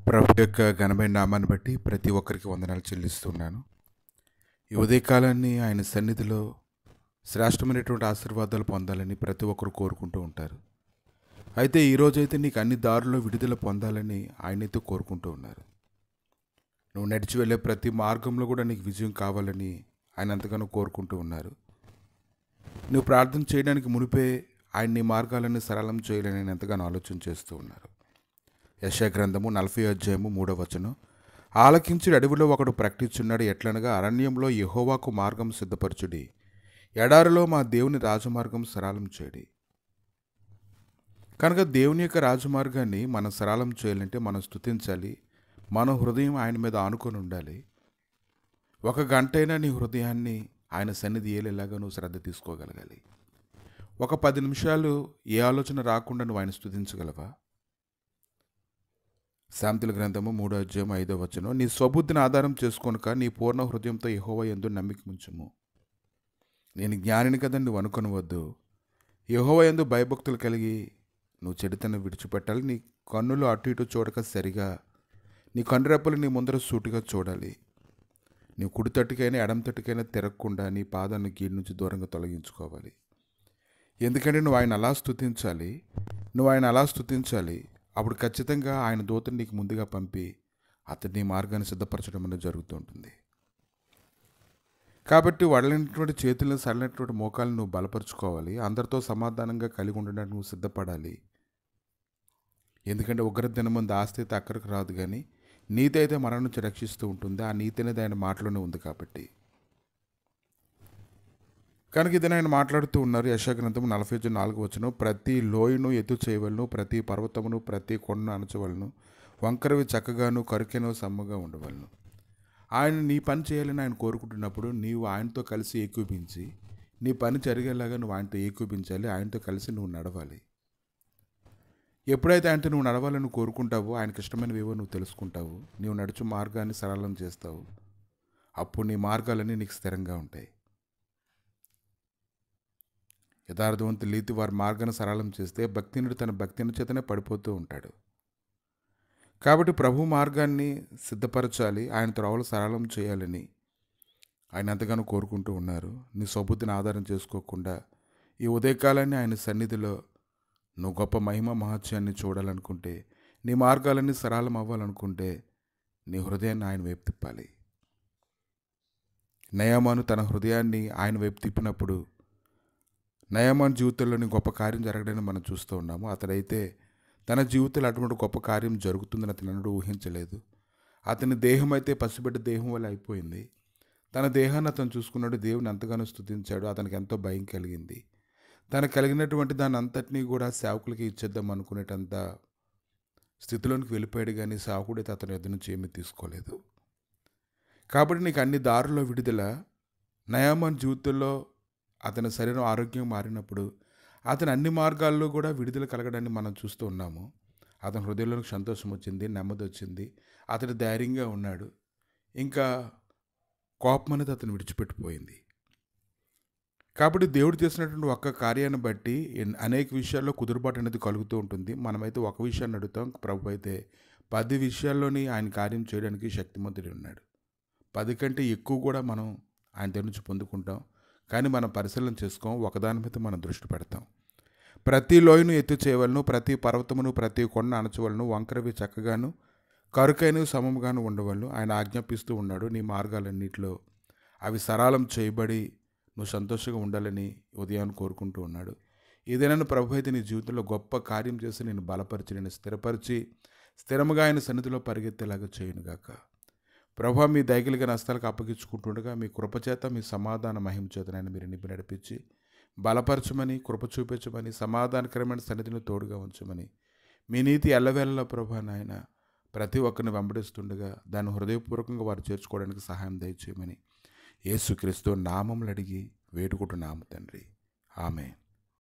ప్రభు యొక్క ఘనమైన నామాన్ని బట్టి ప్రతి ఒక్కరికి వందనాలు చెల్లిస్తున్నాను. ఈ ఉదయకాలాన్ని ఆయన సన్నిధిలో శ్రేష్టమైనటువంటి ఆశీర్వాదాలు పొందాలని ప్రతి ఒక్కరు కోరుకుంటూ ఉంటారు. అయితే ఈరోజైతే నీకు అన్ని దారుల్లో విడుదల పొందాలని ఆయనైతే కోరుకుంటూ ఉన్నారు. నువ్వు నడిచి వెళ్ళే ప్రతి మార్గంలో కూడా నీకు విజయం కావాలని ఆయన ఎంతగానో కోరుకుంటూ ఉన్నారు. నువ్వు ప్రార్థన చేయడానికి మునిపే ఆయన నీ మార్గాలను సరళం చేయాలని ఆయన ఎంతగానో ఆలోచన చేస్తూ ఉన్నారు. యెషయా గ్రంథము 40:3 ఆలకించి అడవిలో ఒకడు ప్రకటించున్నాడు, ఎట్లనగా అరణ్యంలో యెహోవాకు మార్గం సిద్ధపరచుడి, ఎడారిలో మా దేవుని రాజమార్గం సరళం చేయడి. కనుక దేవుని యొక్క రాజమార్గాన్ని మనం సరళం చేయాలంటే మనం స్తుతించాలి. మన హృదయం ఆయన మీద ఆనుకొని ఉండాలి. 1 గంటైనా నీ హృదయాన్ని ఆయన సన్నిధి ఏలేలాగా నువ్వు శ్రద్ధ తీసుకోగలగాలి. 10 నిమిషాలు ఏ ఆలోచన రాకుండా నువ్వు ఆయన స్తుతించగలవా? సామెతల గ్రంథము 3:5 నీ స్వబుద్ధిని ఆధారం చేసుకొనక నీ పూర్ణ హృదయంతో యెహోవా యందు నమ్మిక ఉంచుము. నేను జ్ఞానిని కదని నువ్వు అనుకొనవద్దు. యెహోవా యందు భయభక్తులు కలిగి నువ్వు చెడుతనం విడిచిపెట్టాలి. నీ కన్నులు అటు ఇటు చూడక సరిగా, నీ కన్నురెప్పలు నీ ముందర సూటిగా చూడాలి. నీ కుడి తట్టుకైనా ఎడమ తట్టుకైనా తిరగకుండా నీ పాదాలను కీడు నుంచి దూరంగా తొలగించుకోవాలి. ఎందుకంటే నువ్వు ఆయన అలా స్తుతించాలి. అప్పుడు ఖచ్చితంగా ఆయన దూతను నీకు ముందుగా పంపి అతని మార్గాన్ని సిద్ధపరచడం అనేది జరుగుతూ ఉంటుంది. కాబట్టి వడలినటువంటి చేతులను సడలినటువంటి మోకాలను నువ్వు బలపరుచుకోవాలి. అందరితో సమాధానంగా కలిగి ఉండడానికి నువ్వు సిద్ధపడాలి. ఎందుకంటే ఉగ్ర దినం ముందు ఆస్తి అయితే అక్కడికి రాదు, కానీ నీతి అయితే మరణం నుంచి రక్షిస్తూ ఉంటుంది. ఆ నీతి అనేది ఆయన మాటలోనే ఉంది. కాబట్టి కనుక ఇది ఆయన మాట్లాడుతూ ఉన్నారు. యెషయా గ్రంథము 40:4 ప్రతి లోయను ఎత్తు చేయవలను, ప్రతి పర్వతమును ప్రతి కొండను అణచవలను, వంకరవి చక్కగాను కరుకెను సమ్మగా ఉండవలను. ఆయన నీ పని చేయాలని ఆయన కోరుకుంటున్నప్పుడు నీవు ఆయనతో కలిసి ఏకీభించి నీ పని జరిగేలాగా నువ్వు ఆయనతో ఏకీభించాలి. ఆయనతో కలిసి నువ్వు నడవాలి. ఎప్పుడైతే ఆయనతో నువ్వు నడవాలని కోరుకుంటావో, ఆయనకి ఇష్టమైనవేవో నువ్వు తెలుసుకుంటావు, నీవు నడుచు మార్గాన్ని సరళం చేస్తావు, అప్పుడు నీ మార్గాలన్నీ నీకు స్థిరంగా ఉంటాయి. యథార్థవంతులు నీతి వారి మార్గాన్ని సరళం చేస్తే భక్తినుడు తన భక్తిని చేతనే పడిపోతూ ఉంటాడు. కాబట్టి ప్రభు మార్గాన్ని సిద్ధపరచాలి, ఆయన త్రోవలు సరళం చేయాలని ఆయన ఎంతగానో కోరుకుంటూ ఉన్నారు. నీ స్వబుద్ధిని ఆధారం చేసుకోకుండా ఈ ఉదయకాలాన్ని ఆయన సన్నిధిలో నువ్వు గొప్ప మహిమ మహత్యాన్ని చూడాలనుకుంటే, నీ మార్గాలన్నీ సరళం అవ్వాలనుకుంటే నీ హృదయాన్ని ఆయన వైపు తిప్పాలి. నయామాను తన హృదయాన్ని ఆయన వైపు తిప్పినప్పుడు నయామాను జీవితంలోని గొప్ప కార్యం జరగడాన్ని మనం చూస్తూ ఉన్నాము. అతడైతే తన జీవితంలో అటువంటి గొప్ప కార్యం జరుగుతుందని అతను అన్నడూ ఊహించలేదు. అతని దేహం అయితే పసిబిడ్డ దేహం వల్ల అయిపోయింది. తన దేహాన్ని అతను చూసుకున్నాడు, దేవుని ఎంతగానో స్తుతించాడు. అతనికి ఎంతో భయం కలిగింది. తనకు కలిగినటువంటి దాన్ని అంతటినీ కూడా సేవకులకి ఇచ్చేద్దాం అనుకునేటంత స్థితిలోనికి వెళ్ళిపోయాడు, కానీ సేవకుడైతే అతని యొద్ద నుంచి ఏమీ తీసుకోలేదు. కాబట్టి నీకు అన్ని దారుల్లో విడుదల. నయామాను జీవితంలో అతని శరీరం ఆరోగ్యం మారినప్పుడు అతని అన్ని మార్గాల్లో కూడా విడుదల కలగడాన్ని మనం చూస్తూ ఉన్నాము. అతని హృదయంలోకి సంతోషం వచ్చింది, నెమ్మది వచ్చింది, అతడు ధైర్యంగా ఉన్నాడు. ఇంకా కోపం అనేది అతను విడిచిపెట్టిపోయింది. కాబట్టి దేవుడు చేసినటువంటి ఒక్క కార్యాన్ని బట్టి అనేక విషయాల్లో కుదురుబాటు అనేది కలుగుతూ ఉంటుంది. మనమైతే ఒక విషయాన్ని అడుగుతాం, ప్రభు అయితే 10 విషయాల్లోని ఆయన కార్యం చేయడానికి శక్తిమంతుడు ఉన్నాడు. 10 కంటే ఎక్కువ కూడా మనం ఆయన దగ్గర నుంచి పొందుకుంటాం, కానీ మనం పరిశీలన చేసుకోం. ఒకదాని మీద మనం దృష్టి పెడతాం. ప్రతి లోయను ఎత్తు చేయవలను, ప్రతి పర్వతమును ప్రతి కొండ అణచవలను, వంకరవి చక్కగాను కరుకైన సమముగాను ఉండవలను ఆయన ఆజ్ఞాపిస్తూ ఉన్నాడు. నీ మార్గాలన్నింటిలో అవి సరళం చేయబడి నువ్వు సంతోషంగా ఉండాలని ఉదయాన్ని కోరుకుంటూ ఉన్నాడు. ఏదైనా ప్రభు అయితే నీ జీవితంలో గొప్ప కార్యం చేసి నేను బలపరిచి, నేను స్థిరపరిచి స్థిరముగా ఆయన సన్నిధిలో పరిగెత్తేలాగా చేయనుగాక. ప్రభు మీ దయగలిగిన హస్తాలకు అప్పగించుకుంటుండగా మీ కృపచేత, మీ సమాధాన మహిమ చేతనైనా మీరు నింపి నడిపించి బలపరచమని, కృప చూపించమని, సమాధానకరమైన సన్నిధిని తోడుగా ఉంచమని, మీ నీతి ఎల్లవేళలా ప్రభు నాయన ప్రతి ఒక్కరిని వెంబడిస్తుండగా దాన్ని హృదయపూర్వకంగా వారు చేర్చుకోవడానికి సహాయం దయచేయమని యేసుక్రీస్తు నామములు అడిగి వేడుకుంటున్నాము తండ్రి. ఆమేన్.